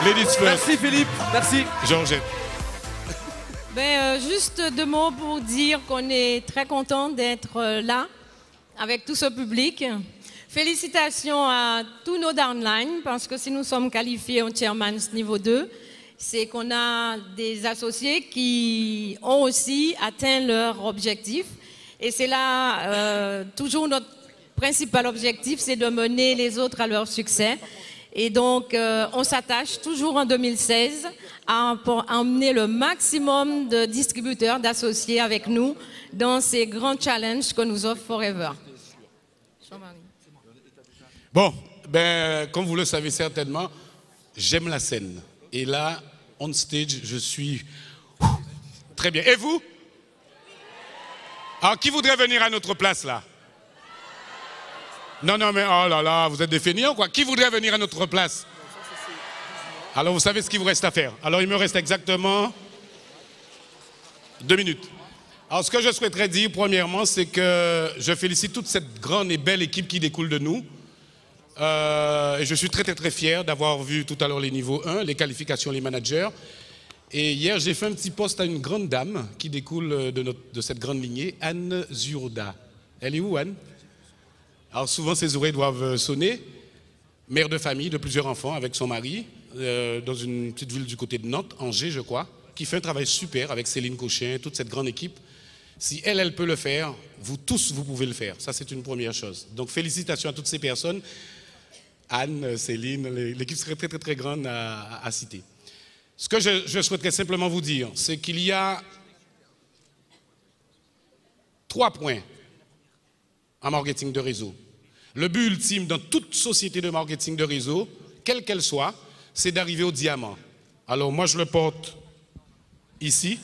Ladies first. Merci Philippe, merci. Georgette. Juste deux mots pour dire qu'on est très content d'être là avec tout ce public. Félicitations à tous nos downlines parce que si nous sommes qualifiés en Chairman's niveau 2, c'est qu'on a des associés qui ont aussi atteint leur objectif. Et c'est là toujours notre principal objectif, c'est de mener les autres à leur succès. Et donc, on s'attache toujours en 2016 à emmener le maximum de distributeurs, d'associés avec nous dans ces grands challenges que nous offre Forever. Bon, comme vous le savez certainement, j'aime la scène. Et là, on stage, je suis très bien. Et vous? Alors, qui voudrait venir à notre place là? Non, mais oh là là, vous êtes des fainéants quoi. Qui voudrait venir à notre place? Alors, vous savez ce qu'il vous reste à faire. Alors, il me reste exactement 2 minutes. Alors, ce que je souhaiterais dire, premièrement, c'est que je félicite toute cette grande et belle équipe qui découle de nous. Et je suis très fier d'avoir vu tout à l'heure les niveaux 1, les qualifications, les managers. Et hier, j'ai fait un petit post à une grande dame qui découle de cette grande lignée, Anne Zurda. Elle est où, Anne? Alors souvent, ses oreilles doivent sonner. Mère de famille de plusieurs enfants avec son mari, dans une petite ville du côté de Nantes, Angers, je crois, qui fait un travail super avec Céline Cochin, toute cette grande équipe. Si elle peut le faire, vous tous, vous pouvez le faire. Ça, c'est une première chose. Donc, félicitations à toutes ces personnes. Anne, Céline, l'équipe serait très grande à citer. Ce que je souhaiterais simplement vous dire, c'est qu'il y a 3 points en marketing de réseau. Le but ultime dans toute société de marketing de réseau, quelle qu'elle soit, c'est d'arriver au diamant. Alors moi je le porte ici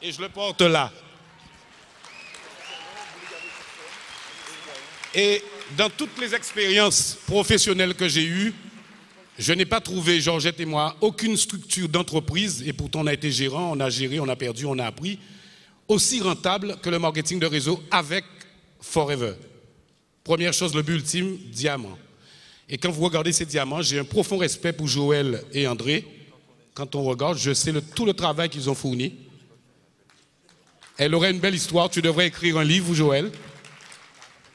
et je le porte là. Et dans toutes les expériences professionnelles que j'ai eues, je n'ai pas trouvé, Georgette et moi, aucune structure d'entreprise, et pourtant on a été gérant, on a géré, on a perdu, on a appris, aussi rentable que le marketing de réseau avec Forever. Première chose, le but ultime, diamant. Et quand vous regardez ces diamants, j'ai un profond respect pour Joël et André. Quand on regarde, je sais tout le travail qu'ils ont fourni. Elle aurait une belle histoire, tu devrais écrire un livre, Joël.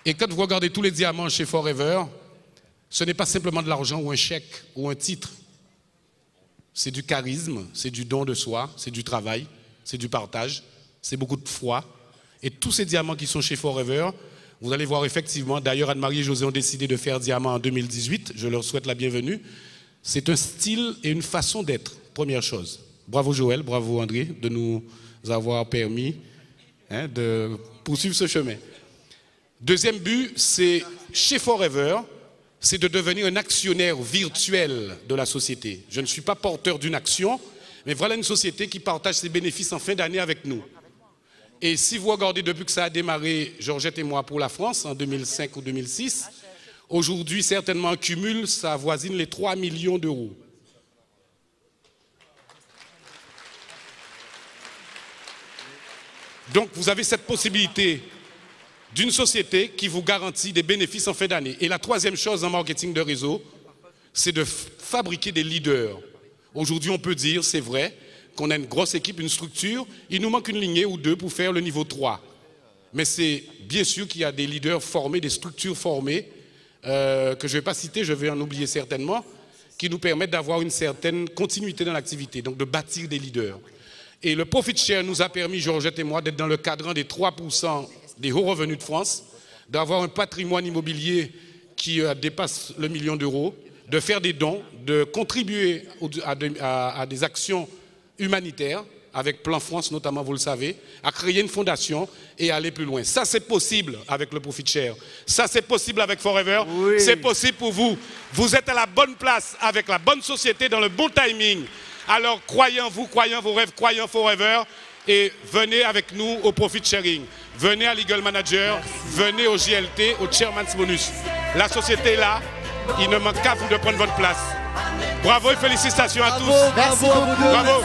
Et quand vous regardez tous les diamants chez Forever, ce n'est pas simplement de l'argent ou un chèque ou un titre. C'est du charisme, c'est du don de soi, c'est du travail, c'est du partage, c'est beaucoup de foi. Et tous ces diamants qui sont chez Forever, vous allez voir effectivement, d'ailleurs Anne-Marie et José ont décidé de faire diamant en 2018, je leur souhaite la bienvenue. C'est un style et une façon d'être, première chose. Bravo Joël, bravo André de nous avoir permis de poursuivre ce chemin. Deuxième but, c'est chez Forever, c'est de devenir un actionnaire virtuel de la société. Je ne suis pas porteur d'une action, mais voilà une société qui partage ses bénéfices en fin d'année avec nous. Et si vous regardez depuis que ça a démarré, Georgette et moi, pour la France, en 2005 ou 2006, aujourd'hui, certainement, en cumul, ça avoisine les 3 millions d'euros. Donc, vous avez cette possibilité d'une société qui vous garantit des bénéfices en fin d'année. Et la troisième chose en marketing de réseau, c'est de fabriquer des leaders. Aujourd'hui, on peut dire, c'est vrai, qu'on a une grosse équipe, une structure, il nous manque une lignée ou deux pour faire le niveau 3. Mais c'est bien sûr qu'il y a des leaders formés, des structures formées, que je ne vais pas citer, je vais en oublier certainement, qui nous permettent d'avoir une certaine continuité dans l'activité, donc de bâtir des leaders. Et le profit share nous a permis, Georgette et moi, d'être dans le cadran des 3% des hauts revenus de France, d'avoir un patrimoine immobilier qui dépasse le 1 million d'euros, de faire des dons, de contribuer à des actions humanitaires, avec Plan France notamment, vous le savez, à créer une fondation et aller plus loin. Ça, c'est possible avec le profit share. Ça, c'est possible avec Forever. Oui. C'est possible pour vous. Vous êtes à la bonne place, avec la bonne société, dans le bon timing. Alors, croyez en vous, croyez en vos rêves, croyez en Forever et venez avec nous au profit sharing. Venez à l'Eagle Manager, venez au JLT, au Chairman's Bonus. La société est là, il ne manque qu'à vous de prendre votre place. Bravo et félicitations à tous. Merci beaucoup. Bravo.